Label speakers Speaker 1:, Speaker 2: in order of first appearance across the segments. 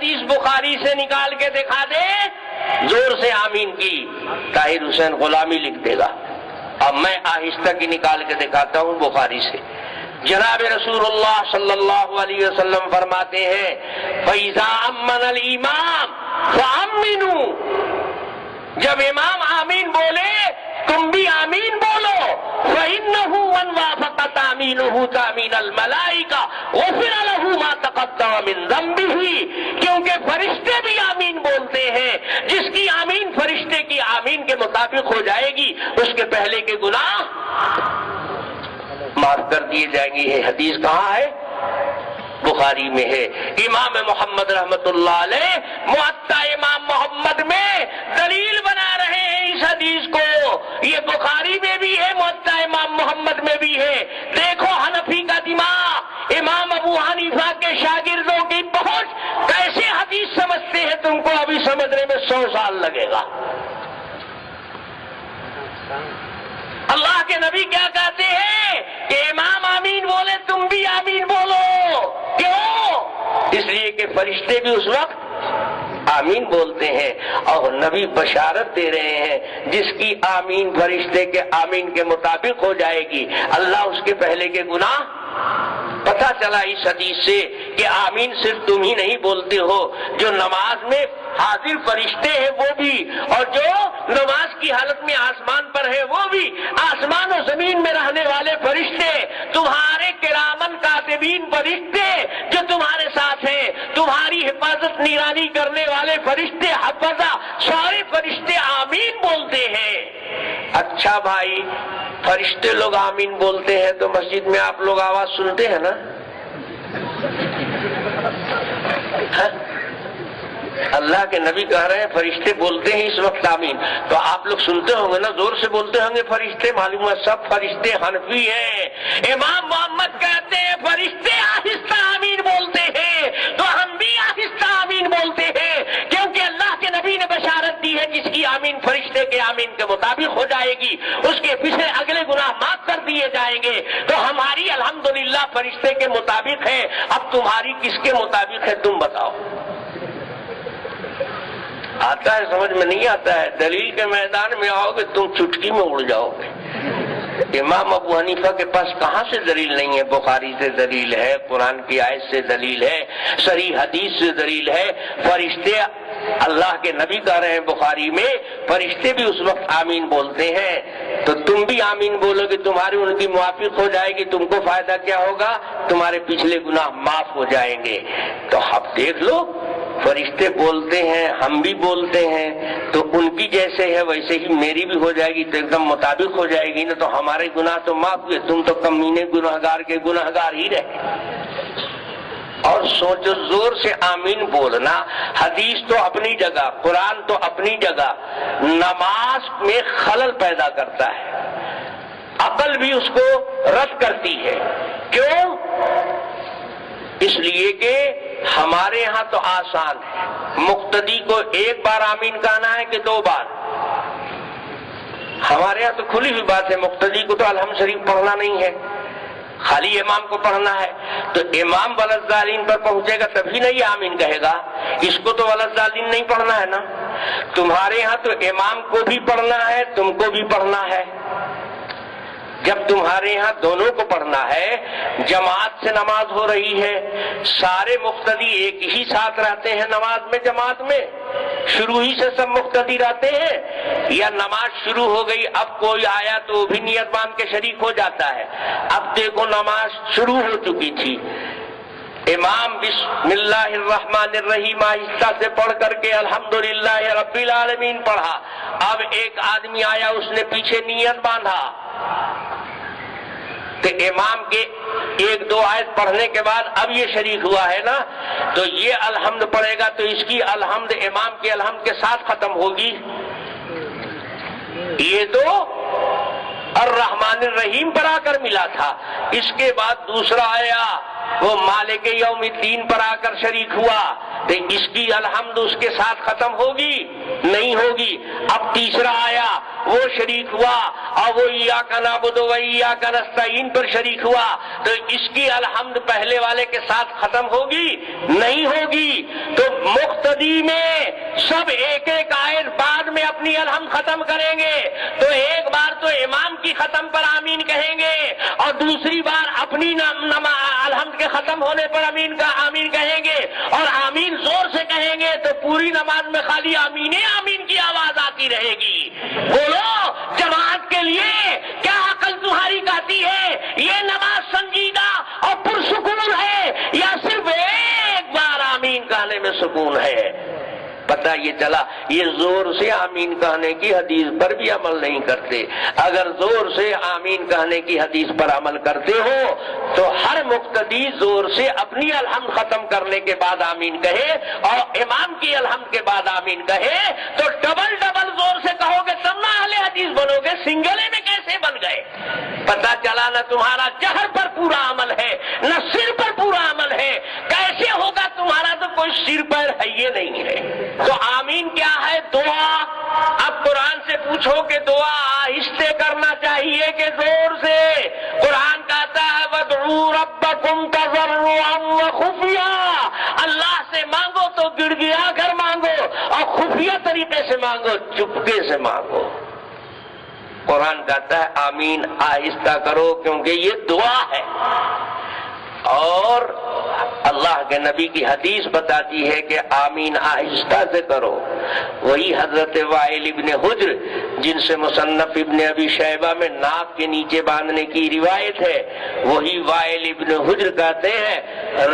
Speaker 1: حدیث بخاری سے نکال کے دکھا دے، زور سے آمین کی، طاہر حسین غلامی لکھ دے گا۔ اب میں آہستہ کی نکال کے دکھاتا ہوں بخاری سے۔ جناب رسول اللہ صلی اللہ علیہ وسلم فرماتے ہیں فَإِذَا أَمَّنَ الْإِمَامُ فَأَمِّنُوا، جب امام آمین بولے تم بھی آمین بولو۔ فَإِنَّهُ مَنْ وَافَقَ تَأْمِينُهُ تَأْمِينَ الْمَلَائِكَةِ غُفِرَ لَهُ مَا تَقَدَّمَ مِنْ ذَنبِهِ، کیونکہ فرشتے بھی آمین بولتے ہیں، جس کی آمین فرشتے کی آمین کے مطابق ہو جائے گی اس کے پہلے کے گناہ معاف کر دیے جائیں گے۔ یہ حدیث کہاں ہے؟ بخاری میں ہے۔ امام محمد رحمت اللہ علیہ موطا امام محمد میں دلیل بنا رہے ہیں اس حدیث کو۔ یہ بخاری میں بھی ہے، موطا امام محمد میں بھی ہے۔ دیکھو حنفی کا دماغ، امام ابو حنیفہ کے شاگردوں کی پہنچ، کیسے حدیث سمجھتے ہیں، تم کو ابھی سمجھنے میں 100 سال لگے گا۔ اللہ کے نبی کیا کہتے ہیں کہ امام آمین بولے تم بھی آمین بولو۔ کیوں؟ اس لیے کہ فرشتے بھی اس وقت آمین بولتے ہیں، اور نبی بشارت دے رہے ہیں جس کی آمین فرشتے کے آمین کے مطابق ہو جائے گی، اللہ اس کے پہلے کے گناہ۔ پتہ چلا اس حدیث سے کہ آمین صرف تم ہی نہیں بولتے ہو، جو نماز میں حاضر فرشتے ہیں وہ بھی، اور جو نماز کی حالت میں آسمان پر ہے وہ بھی، آسمان و زمین میں رہنے والے فرشتے، تمہارے کرامن کاتبین فرشتے جو تمہارے ساتھ ہیں، تمہاری حفاظت نگرانی کرنے والے فرشتے، حفظہ، سارے فرشتے آمین بولتے ہیں۔ اچھا بھائی، فرشتے لوگ آمین بولتے ہیں تو مسجد میں آپ لوگ آواز سنتے ہیں نا؟ اللہ کے نبی کہہ رہے ہیں فرشتے بولتے ہیں اس وقت آمین، تو آپ لوگ سنتے ہوں گے نا، زور سے بولتے ہوں گے فرشتے۔ معلوم ہے سب فرشتے حنفی ہیں۔ امام محمد کہتے ہیں فرشتے آہستہ آمین بولتے ہیں تو ہم بھی آہستہ آمین بولتے ہیں، کیونکہ اللہ کے نبی نے بشارت دی ہے جس کی آمین فرشتے کے آمین کے مطابق ہو جائے گی اس کے پیچھے اگلے گناہ معاف کر دیے جائیں گے۔ تو ہماری الحمدللہ فرشتے کے مطابق ہے، اب تمہاری کس کے مطابق ہے تم بتاؤ؟ آتا ہے سمجھ میں نہیں آتا ہے؟ دلیل کے میدان میں آؤ گے تم چٹکی میں اڑ جاؤ گے۔ امام ابو حنیفہ کے پاس کہاں سے دلیل نہیں ہے؟ بخاری سے دلیل ہے، قرآن کی آیت سے دلیل ہے، صحیح حدیث سے دلیل ہے۔ فرشتے، اللہ کے نبی کہہ رہے ہیں بخاری میں فرشتے بھی اس وقت آمین بولتے ہیں، تو تم بھی آمین بولو گے، تمہاری ان کی موافق ہو جائے گی، تم کو فائدہ کیا ہوگا؟ تمہارے پچھلے گناہ معاف ہو جائیں گے۔ تو اب دیکھ لو، فرشتے بولتے ہیں، ہم بھی بولتے ہیں، تو ان کی جیسے ہے ویسے ہی میری بھی ہو جائے گی، تو ایک دم مطابق ہو جائے گی نا، تو ہمارے گناہ تو معاف ہوئے، تم تو کمینے گناہگار کے گناہگار ہی رہے۔ اور سوچو، زور سے آمین بولنا، حدیث تو اپنی جگہ، قرآن تو اپنی جگہ، نماز میں خلل پیدا کرتا ہے، عقل بھی اس کو رد کرتی ہے۔ کیوں؟ اس لیے کہ ہمارے ہاں تو آسان ہے، مقتدی کو ایک بار آمین کہنا ہے کہ 2 بار؟ ہمارے ہاں تو کھلی ہوئی بات ہے، مقتدی کو تو الحمد شریف پڑھنا نہیں ہے، خالی امام کو پڑھنا ہے۔ تو امام ولضالین پر پہنچے گا تبھی نہیں آمین کہے گا، اس کو تو ولضالین نہیں پڑھنا ہے نا۔ تمہارے ہاں تو امام کو بھی پڑھنا ہے، تم کو بھی پڑھنا ہے۔ جب تمہارے یہاں دونوں کو پڑھنا ہے، جماعت سے نماز ہو رہی ہے، سارے مقتدی ایک ہی ساتھ رہتے ہیں نماز میں، جماعت میں شروع ہی سے سب مقتدی رہتے ہیں، یا نماز شروع ہو گئی اب کوئی آیا تو وہ بھی نیت باندھ کے شریک ہو جاتا ہے۔ اب دیکھو نماز شروع ہو چکی تھی، امام بسم اللہ الرحمن الرحیم آہستہ سے پڑھ کر کے الحمدللہ رب العالمین پڑھا، اب ایک آدمی آیا اس نے پیچھے نیت باندھا، کہ امام کے 1-2 آیت پڑھنے کے بعد اب یہ شریک ہوا ہے نا، تو یہ الحمد پڑھے گا تو اس کی الحمد امام کے الحمد کے ساتھ ختم ہوگی۔ یہ تو الرحمن الرحیم پر آ کر ملا تھا، اس کے بعد دوسرا آیا وہ مالک یوم الدین پر آ کر شریک ہوا، تو اس کی الحمد اس کے ساتھ ختم ہوگی؟ نہیں ہوگی۔ اب تیسرا آیا وہ شریک ہوا اور وہ ایاک نعبد و ایاک نستعین پر شریک ہوا، تو اس کی الحمد پہلے والے کے ساتھ ختم ہوگی؟ نہیں ہوگی۔ تو مقتدی میں سب ایک ایک آیت بعد میں اپنی الحمد ختم کریں گے، تو ایک بار تو امام کی ختم پر آمین کہیں گے اور دوسری بار اپنی الحمد کے ختم ہونے پر آمین کہیں گے، اور آمین زور سے کہیں گے تو پوری نماز میں خالی آمین آمین کی آواز آتی رہے گی۔ بولو جماعت کے لیے کیا عقل تمہاری کہتی ہے یہ نماز سنجیدہ اور پرسکون ہے یا صرف ایک بار آمین کہنے میں سکون ہے؟ پتہ یہ چلا یہ زور سے آمین کہنے کی حدیث پر بھی عمل نہیں کرتے۔ اگر زور سے آمین کہنے کی حدیث پر عمل کرتے ہو تو ہر مقتدی زور سے اپنی الحمد ختم کرنے کے بعد آمین کہے اور امام کی الحمد کے بعد آمین کہے، تو ڈبل زور سے کہو گے تب نہ اہل حدیث بنو گے، سنگلے میں کیسے بن گئے؟ پتہ چلا نہ تمہارا جہر پر پورا عمل ہے نہ سر پر پورا عمل ہے، کیسے ہوگا تمہارا؟ تو کوئی سر پر ہے یہ نہیں ہے۔ تو آمین کیا ہے؟ دعا۔ اب قرآن سے پوچھو کہ دعا آہستہ کرنا چاہیے کہ زور سے؟ قرآن کہتا ہے وَادْعُوا رَبَّكُمْ تَضَرُّعًا وَخُفْيًا، اللہ سے مانگو تو گڑ گڑا کر مانگو اور خفیہ طریقے سے مانگو، چپکے سے مانگو۔ قرآن کہتا ہے آمین آہستہ کرو کیونکہ یہ دعا ہے، اور اللہ کے نبی کی حدیث بتاتی ہے کہ آمین آہستہ سے کرو۔ وہی حضرت وائل ابن حجر جن سے مصنف ابن ابی شیبہ میں ناک کے نیچے باندھنے کی روایت ہے، وہی وائل ابن حجر کہتے ہیں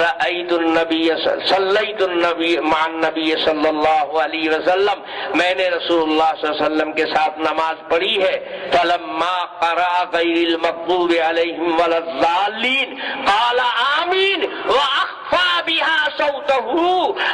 Speaker 1: رأیت النبی صلیت النبی مع النبی صلی اللہ علیہ وسلم، میں نے رسول اللہ صلی اللہ علیہ وسلم کے ساتھ نماز پڑھی ہے، فلما قرأ غیر المغضوب علیہم ولا الضالین قال آمین وَأَخْفَى بِهَا صَوْتَهُ،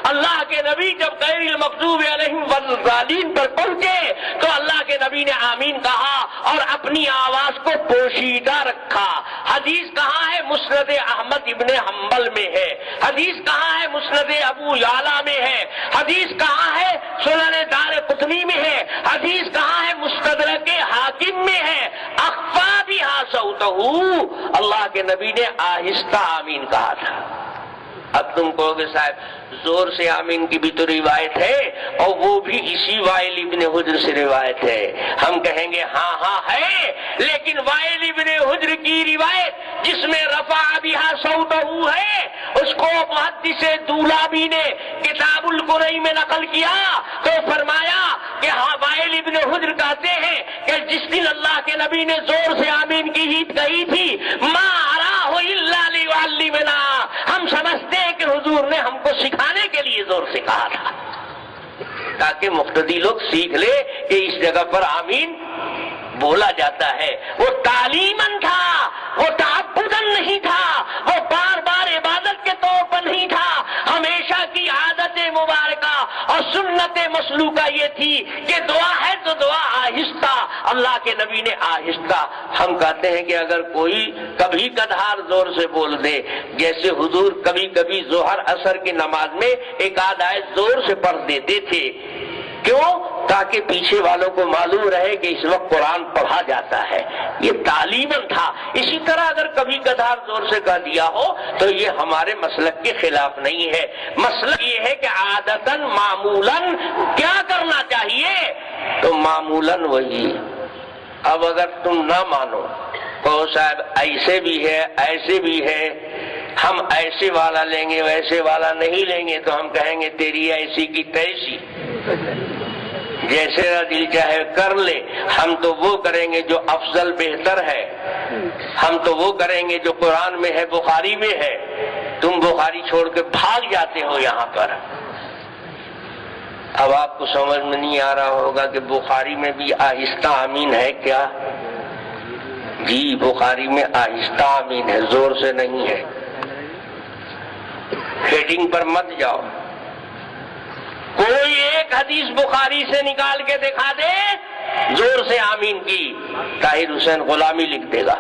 Speaker 1: اللہ کے نبی جب غیر المغضوب علیہم والضالین پر پہنچے تو اللہ کے نبی نے آمین کہا اور اپنی آواز کو پوشیدہ رکھا۔ حدیث کہاں ہے؟ مسند احمد ابن حنبل میں ہے۔ حدیث کہاں ہے؟ مسند ابو یعلا میں ہے۔ حدیث کہاں ہے؟ سنن دارقطنی میں ہے۔ حدیث کہاں ہے؟ مستدرک حاکم میں ہے۔ اخفا بها صوتہ، اللہ کے نبی نے آہستہ آمین کہا تھا۔ اب تم کہو گے صاحب زور سے آمین کی بھی تو روایت ہے اور وہ بھی اسی وائل ابن حجر سے روایت ہے۔ ہم کہیں گے ہاں ہے، لیکن وائل ابن حجر کی روایت جس میں رفع بها صوتہ ہے اس کو محدث دولابی نے کتاب القرئی میں نقل کیا تو فرمایا کہ ہاں وائل ابن حجر کہتے ہیں کہ جس دن اللہ کے نبی نے زور سے آمین کی ہیت کہی تھی ما اراه الا لیعلمنا، ہم سمجھتے ہیں کہ حضور نے ہم کو سکھانے کے لیے زور سے کہا تھا تاکہ مقتدی لوگ سیکھ لے کہ اس جگہ پر آمین بولا جاتا ہے۔ وہ تعلیمن تھا، وہ تعبدن نہیں تھا، وہ بار بار عبادت کے طور پر نہیں تھا، ہمیشہ کی عادت مبارکہ اور سنت مسلوکہ یہ تھی کہ دعا ہے تو دعا آہستہ، اللہ کے نبی نے آہستہ۔ ہم کہتے ہیں کہ اگر کوئی کبھی کدھار زور سے بول دے، جیسے حضور کبھی کبھی ظہر عصر کی نماز میں ایک آدھ آیت زور سے پڑھ دیتے تھے، کیوں؟ تاکہ پیچھے والوں کو معلوم رہے کہ اس وقت قرآن پڑھا جاتا ہے، یہ تعلیمن تھا۔ اسی طرح اگر کبھی کدھار زور سے کہہ دیا ہو تو یہ ہمارے مسلک کے خلاف نہیں ہے۔ مسلک یہ ہے کہ عادتاً معمولاً کیا کرنا چاہیے، تو معمولاً وہی۔ اب اگر تم نہ مانو کہو صاحب ایسے بھی ہے ایسے بھی ہے، ہم ایسے والا لیں گے ویسے والا نہیں لیں گے، تو ہم کہیں گے تیری ایسی کی تیسی، جیسے دل چاہے کر لے، ہم تو وہ کریں گے جو افضل بہتر ہے، ہم تو وہ کریں گے جو قرآن میں ہے بخاری میں ہے، تم بخاری چھوڑ کے بھاگ جاتے ہو یہاں پر۔ اب آپ کو سمجھ میں نہیں آ رہا ہوگا کہ بخاری میں بھی آہستہ آمین ہے کیا؟ جی بخاری میں آہستہ آمین ہے، زور سے نہیں ہے۔ ہیڈنگ پر مت جاؤ، کوئی ایک حدیث بخاری سے نکال کے دکھا دے زور سے آمین کی، طاہر حسین غلامی لکھ دے گا۔